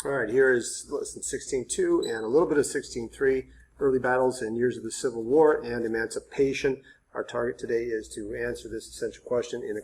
All right, here is lesson 16.2 and a little bit of 16.3, early battles and years of the Civil War and emancipation. Our target today is to answer this essential question in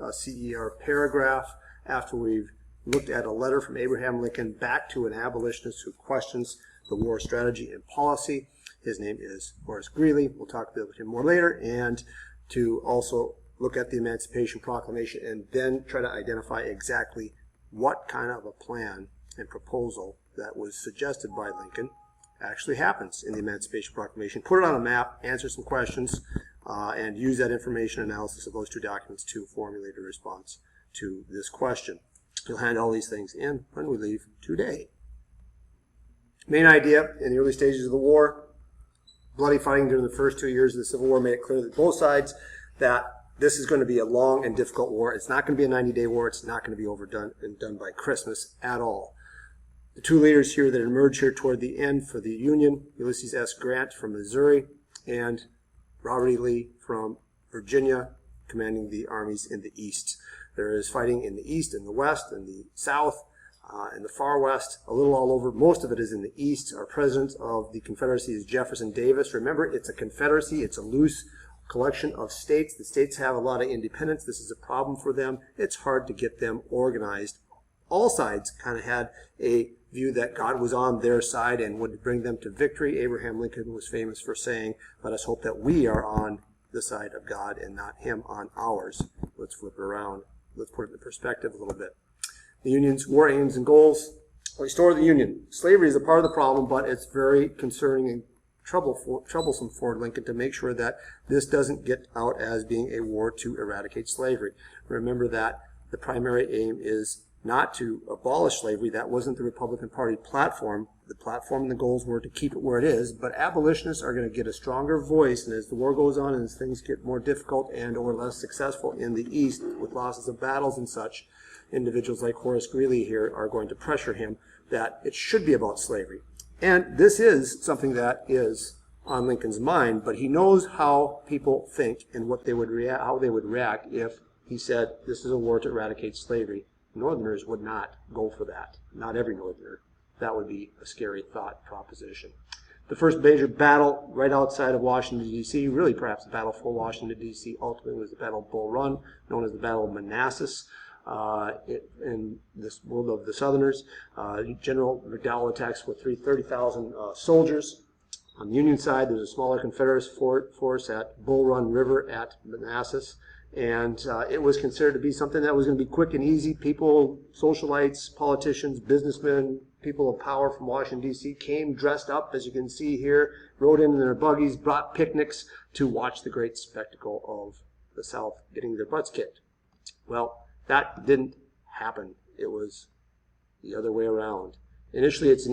a CER paragraph after we've looked at a letter from Abraham Lincoln back to an abolitionist who questions the war strategy and policy. His name is Horace Greeley. We'll talk about him more later, and to also look at the Emancipation Proclamation and then try to identify exactly what kind of a plan and proposal that was suggested by Lincoln actually happens in the Emancipation Proclamation. Put it on a map, answer some questions, and use that information analysis of those two documents to formulate a response to this question. You'll hand all these things in when we leave today. Main idea in the early stages of the war, bloody fighting during the first 2 years of the Civil War made it clear that both sides that this is going to be a long and difficult war. It's not going to be a 90-day war. It's not going to be overdone and done by Christmas at all. The two leaders here that emerge here toward the end for the Union, Ulysses S. Grant from Missouri and Robert E. Lee from Virginia, commanding the armies in the East. There is fighting in the East, in the West, in the South, in the far West, a little all over. Most of it is in the East. Our president of the Confederacy is Jefferson Davis. Remember, it's a confederacy. It's a loose collection of states. The states have a lot of independence. This is a problem for them. It's hard to get them organized. All sides kind of had a view that God was on their side and would bring them to victory. Abraham Lincoln was famous for saying, "Let us hope that we are on the side of God and not him on ours." Let's flip it around. Let's put it in perspective a little bit. The Union's war aims and goals: restore the Union. Slavery is a part of the problem, but it's very concerning and troublesome for Lincoln to make sure that this doesn't get out as being a war to eradicate slavery. Remember that the primary aim is not to abolish slavery. That wasn't the Republican Party platform. The platform and the goals were to keep it where it is, but abolitionists are going to get a stronger voice, and as the war goes on and as things get more difficult and or less successful in the East with losses of battles and such, individuals like Horace Greeley here are going to pressure him that it should be about slavery. And this is something that is on Lincoln's mind, but he knows how people think and what they would how they would react if he said this is a war to eradicate slavery. Northerners would not go for that. Not every Northerner. That would be a scary thought proposition. The first major battle right outside of Washington, D.C., really perhaps the battle for Washington, D.C., ultimately was the Battle of Bull Run, known as the Battle of Manassas. In this world of the Southerners, General McDowell attacks with 30,000 soldiers. On the Union side, there's a smaller Confederate force at Bull Run River at Manassas. And it was considered to be something that was going to be quick and easy. People, socialites, politicians, businessmen, people of power from Washington, D.C. came dressed up, as you can see here, rode in their buggies, brought picnics to watch the great spectacle of the South getting their butts kicked. Well, that didn't happen. It was the other way around. Initially, it's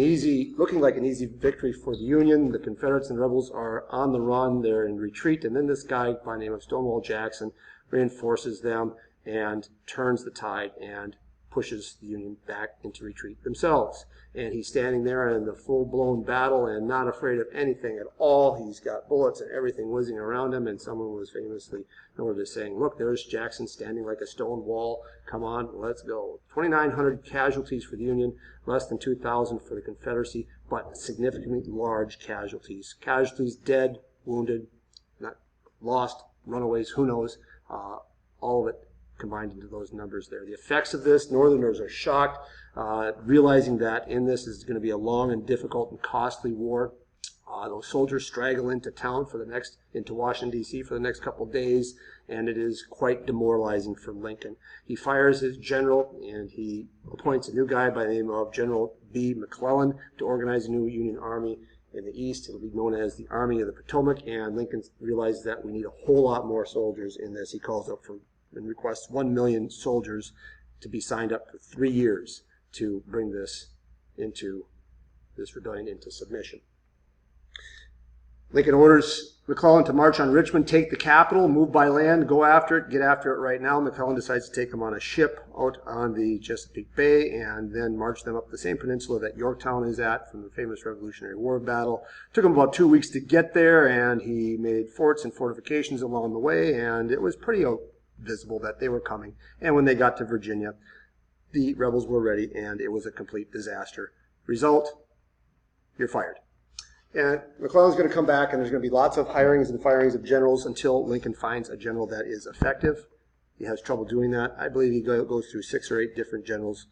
looking like an easy victory for the Union. The Confederates and rebels are on the run. They're in retreat. And then this guy by the name of Stonewall Jackson reinforces them and turns the tide and pushes the Union back into retreat themselves. And he's standing there in the full-blown battle and not afraid of anything at all. He's got bullets and everything whizzing around him, and someone was famously noted as saying, "Look, there's Jackson standing like a stone wall. Come on, let's go." 2,900 casualties for the Union, less than 2,000 for the Confederacy, but significantly large casualties. Casualties, dead, wounded, not lost, runaways, who knows. All of it combined into those numbers there. The effects of this, Northerners are shocked, realizing that in this is going to be a long and difficult and costly war. Those soldiers straggle into town into Washington, D.C. for the next couple of days, and it is quite demoralizing for Lincoln. He fires his general, and he appoints a new guy by the name of General B. McClellan to organize a new Union army in the East. It'll be known as the Army of the Potomac, and Lincoln realizes that we need a whole lot more soldiers in this. He calls up for and requests 1 million soldiers to be signed up for 3 years to bring this rebellion into submission. Lincoln orders McClellan to march on Richmond, take the capital, move by land, go after it, get after it right now. McClellan decides to take them on a ship out on the Chesapeake Bay and then march them up the same peninsula that Yorktown is at from the famous Revolutionary War battle. Took him about 2 weeks to get there, and he made forts and fortifications along the way, and it was pretty visible that they were coming. And when they got to Virginia, the rebels were ready, and it was a complete disaster. Result, you're fired. And McClellan's going to come back, and there's going to be lots of hirings and firings of generals until Lincoln finds a general that is effective. He has trouble doing that. I believe he goes through 6 or 8 different generals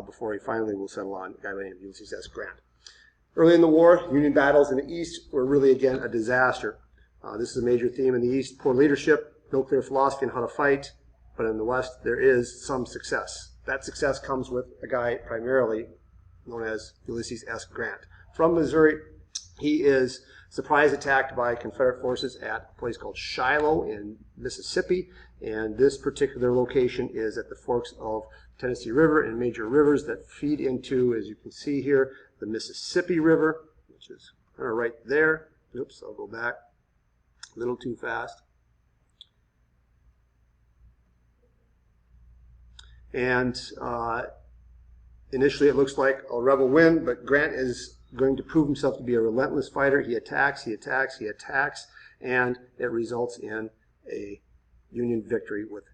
before he finally will settle on a guy by the name of Ulysses S. Grant. Early in the war, Union battles in the East were really, again, a disaster. This is a major theme in the East: poor leadership, no clear philosophy on how to fight. But in the West, there is some success. That success comes with a guy primarily known as Ulysses S. Grant. From Missouri, he is surprise attacked by Confederate forces at a place called Shiloh in Mississippi. And this particular location is at the forks of Tennessee River and major rivers that feed into, as you can see here, the Mississippi River, which is kind of right there. Oops, I'll go back a little too fast. And initially it looks like a rebel win, but Grant is going to prove himself to be a relentless fighter. He attacks, he attacks, he attacks, and it results in a Union victory with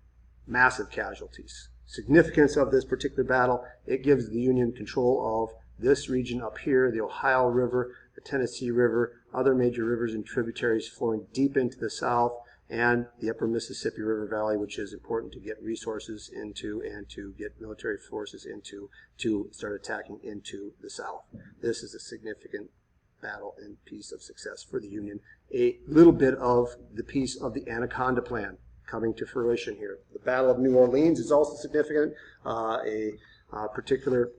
massive casualties. Significance of this particular battle: it gives the Union control of this region up here, the Ohio River, the Tennessee River, other major rivers and tributaries flowing deep into the South, and the upper Mississippi River Valley, which is important to get resources into and to get military forces into to start attacking into the South. This is a significant battle and piece of success for the Union. A little bit of the piece of the Anaconda Plan coming to fruition here. The Battle of New Orleans is also significant. A particular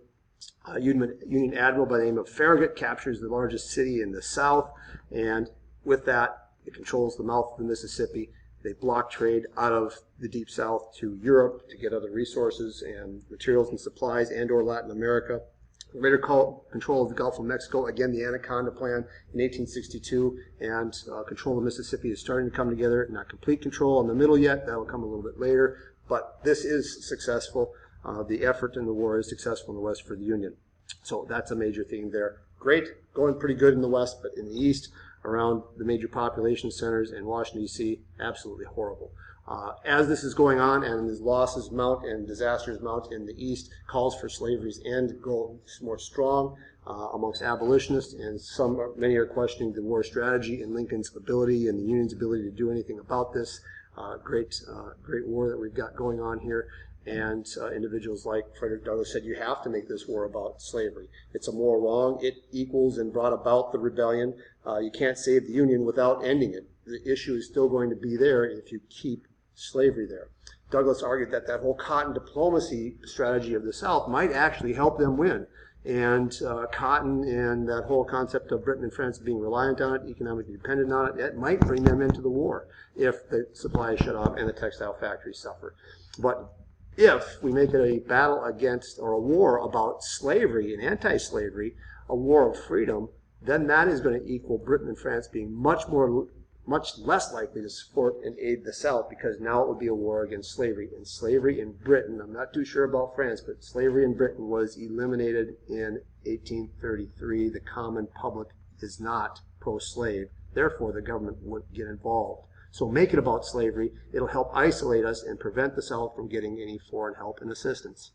Union admiral by the name of Farragut captures the largest city in the South, and with that, it controls the mouth of the Mississippi. They block trade out of the Deep South to Europe to get other resources and materials and supplies, and or Latin America. Greater control of the Gulf of Mexico, again the Anaconda Plan in 1862, and control of Mississippi is starting to come together. Not complete control in the middle yet, that will come a little bit later, but this is successful. The effort in the war is successful in the West for the Union. So that's a major theme there. Great, going pretty good in the West, but in the East, around the major population centers in Washington, D.C., absolutely horrible. As this is going on and as losses mount and disasters mount in the East, calls for slavery's end grow more strong amongst abolitionists, and many are questioning the war strategy and Lincoln's ability and the Union's ability to do anything about this great war that we've got going on here. And individuals like Frederick Douglass said, you have to make this war about slavery. It's a moral wrong. It equals and brought about the rebellion. You can't save the Union without ending it. The issue is still going to be there if you keep slavery there. Douglass argued that that whole cotton diplomacy strategy of the South might actually help them win. And cotton and that whole concept of Britain and France being reliant on it, economically dependent on it, it might bring them into the war if the supply is shut off and the textile factories suffer. But if we make it a battle against, or a war about slavery and anti-slavery, a war of freedom, then that is going to equal Britain and France being much less likely to support and aid the South, because now it would be a war against slavery. And slavery in Britain, I'm not too sure about France, but slavery in Britain was eliminated in 1833. The common public is not pro-slave. Therefore, the government wouldn't get involved. So make it about slavery. It'll help isolate us and prevent the South from getting any foreign help and assistance.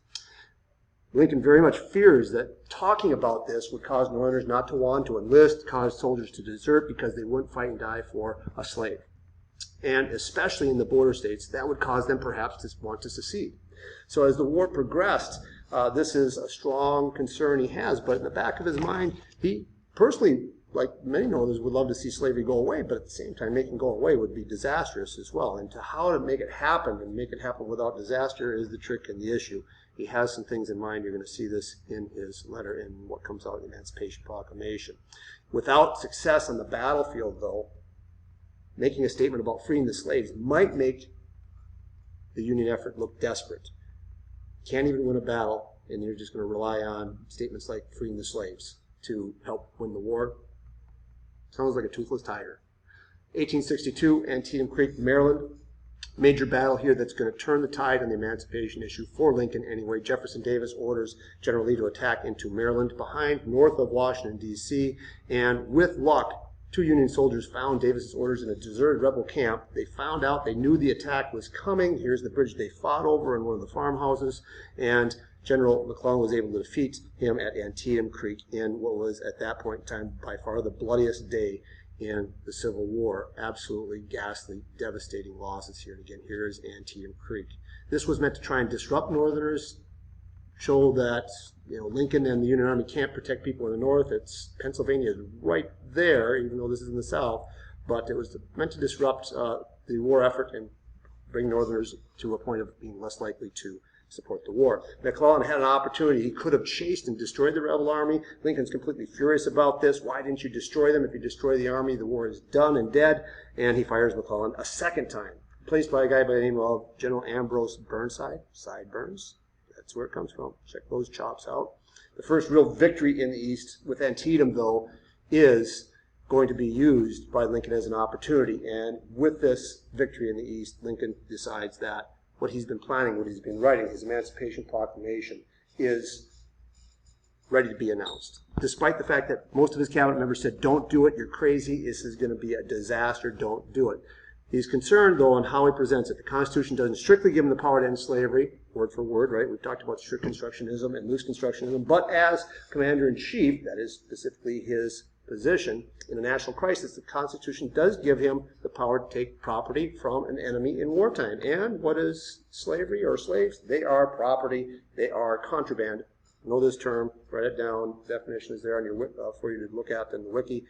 Lincoln very much fears that talking about this would cause Northerners not to want to enlist, cause soldiers to desert because they wouldn't fight and die for a slave. And especially in the border states, that would cause them perhaps to want to secede. So as the war progressed, this is a strong concern he has, but in the back of his mind, he personally, like many Northerners, would love to see slavery go away, but at the same time, making it go away would be disastrous as well. And to how to make it happen and make it happen without disaster is the trick and the issue. He has some things in mind. You're going to see this in his letter in what comes out in the Emancipation Proclamation. Without success on the battlefield, though, making a statement about freeing the slaves might make the Union effort look desperate. Can't even win a battle, and you're just going to rely on statements like freeing the slaves to help win the war. Sounds like a toothless tiger. 1862, Antietam Creek, Maryland. Major battle here that's going to turn the tide on the emancipation issue for Lincoln anyway. Jefferson Davis orders General Lee to attack into Maryland, north of Washington, D.C., and with luck, 2 Union soldiers found Davis's orders in a deserted rebel camp. They knew the attack was coming. Here's the bridge they fought over in one of the farmhouses, and General McClellan was able to defeat him at Antietam Creek in what was at that point in time by far the bloodiest day in the Civil War. Absolutely ghastly, devastating losses here. And again, here is Antietam Creek. This was meant to try and disrupt Northerners, show that Lincoln and the Union Army can't protect people in the North. Pennsylvania is right there, even though this is in the South. But it was meant to disrupt the war effort and bring Northerners to a point of being less likely to support the war. McClellan had an opportunity. He could have chased and destroyed the rebel army. Lincoln's completely furious about this. Why didn't you destroy them? If you destroy the army, the war is done and dead. And he fires McClellan a second time, replaced by a guy by the name of General Ambrose Burnside. Sideburns. That's where it comes from. Check those chops out. The first real victory in the East with Antietam, though, is going to be used by Lincoln as an opportunity. And with this victory in the East, Lincoln decides that what he's been planning, what he's been writing, his Emancipation Proclamation, is ready to be announced. Despite the fact that most of his cabinet members said, don't do it, you're crazy, this is going to be a disaster, don't do it. He's concerned, though, on how he presents it. The Constitution doesn't strictly give him the power to end slavery, word for word, right? We've talked about strict constructionism and loose constructionism, but as commander-in-chief, that is specifically his position, in a national crisis, the Constitution does give him the power to take property from an enemy in wartime. And what is slavery or slaves? They are property. They are contraband. Know this term. Write it down. Definition is there on your for you to look at in the wiki.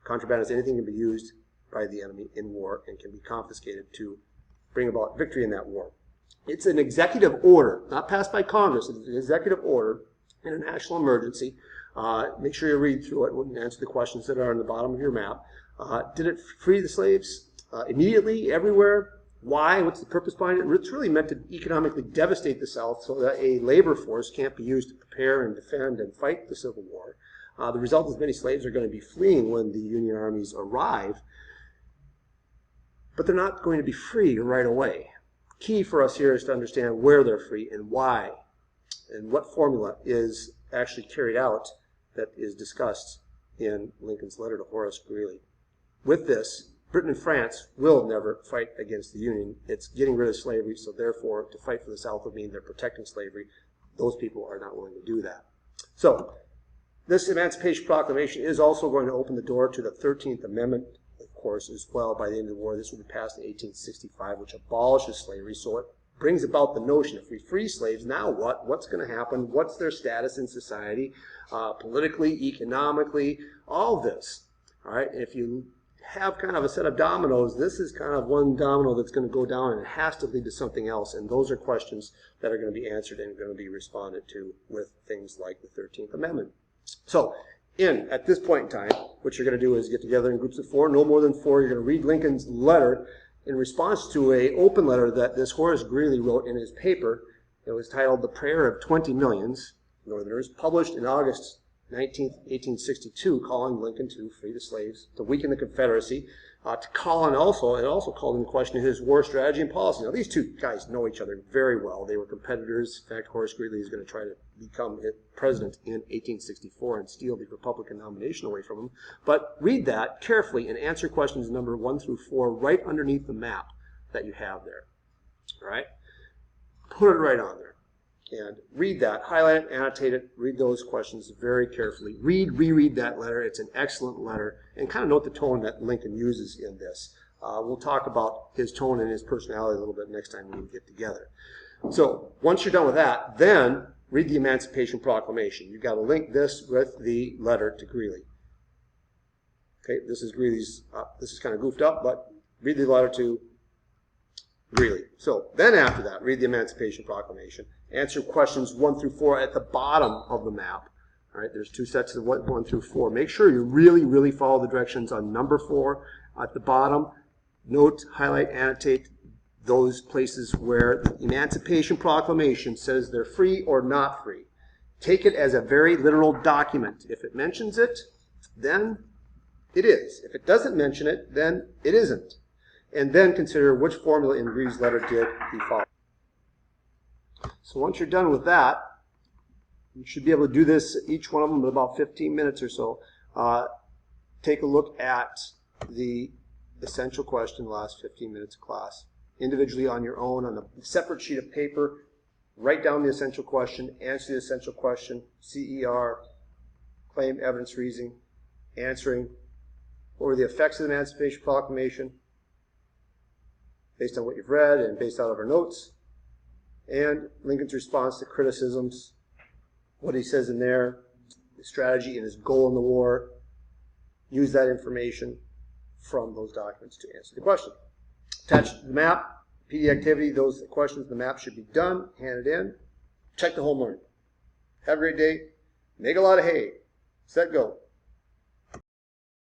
Contraband is anything that can be used by the enemy in war and can be confiscated to bring about victory in that war. It's an executive order, not passed by Congress. It's an executive order in a national emergency. Make sure you read through it and answer the questions that are on the bottom of your map. Did it free the slaves immediately, everywhere? Why? What's the purpose behind it? It's really meant to economically devastate the South so that a labor force can't be used to prepare and defend and fight the Civil War. The result is many slaves are going to be fleeing when the Union armies arrive, but they're not going to be free right away. Key for us here is to understand where they're free and why, and what formula is actually carried out that is discussed in Lincoln's letter to Horace Greeley. With this, Britain and France will never fight against the Union. It's getting rid of slavery, so therefore to fight for the South would mean they're protecting slavery. Those people are not willing to do that. So this Emancipation Proclamation is also going to open the door to the 13th Amendment, of course, as well. By the end of the war, this will be passed in 1865, which abolishes slavery, so it brings about the notion, if we free slaves, now what? What's going to happen? What's their status in society, politically, economically, all this. All right, if you have kind of a set of dominoes, this is kind of one domino that's going to go down and it has to lead to something else. And those are questions that are going to be answered and going to be responded to with things like the 13th Amendment. So, at this point in time, what you're going to do is get together in groups of 4, no more than 4. You're going to read Lincoln's letter in response to an open letter that this Horace Greeley wrote in his paper. It was titled The Prayer of 20 Millions Northerners, published in August 19th, 1862, calling Lincoln to free the slaves, to weaken the Confederacy, to call on also, it also called into question his war strategy and policy. Now, these two guys know each other very well. They were competitors. In fact, Horace Greeley is going to try to become president in 1864 and steal the Republican nomination away from him. But read that carefully and answer questions number 1 through 4 right underneath the map that you have there. All right? Put it right on there. And read that, highlight it, annotate it, read those questions very carefully. Reread that letter. It's an excellent letter. And kind of note the tone that Lincoln uses in this. We'll talk about his tone and his personality a little bit next time we get together. So once you're done with that, then read the Emancipation Proclamation. You've got to link this with the letter to Greeley. Okay, this is Greeley's, this is kind of goofed up, but read the letter to Greeley. So then after that, read the Emancipation Proclamation. Answer questions 1 through 4 at the bottom of the map. All right, there's 2 sets of 1 through 4. Make sure you really follow the directions on number 4 at the bottom. Note, highlight, annotate those places where the Emancipation Proclamation says they're free or not free. Take it as a very literal document. If it mentions it, then it is. If it doesn't mention it, then it isn't. And then consider which formula in Greeley's letter did he follow. So once you're done with that, you should be able to do this, each one of them in about 15 minutes or so. Take a look at the essential question the last 15 minutes of class. Individually on your own, on a separate sheet of paper, write down the essential question, answer the essential question, CER, claim, evidence, reasoning, answering. What were the effects of the Emancipation Proclamation based on what you've read and based out of our notes? And Lincoln's response to criticisms, what he says in there, his strategy and his goal in the war. Use that information from those documents to answer the question. Attach the map, PD activity, those questions, the map should be done, hand it in. Check the whole morning. Have a great day. Make a lot of hay. Set, go.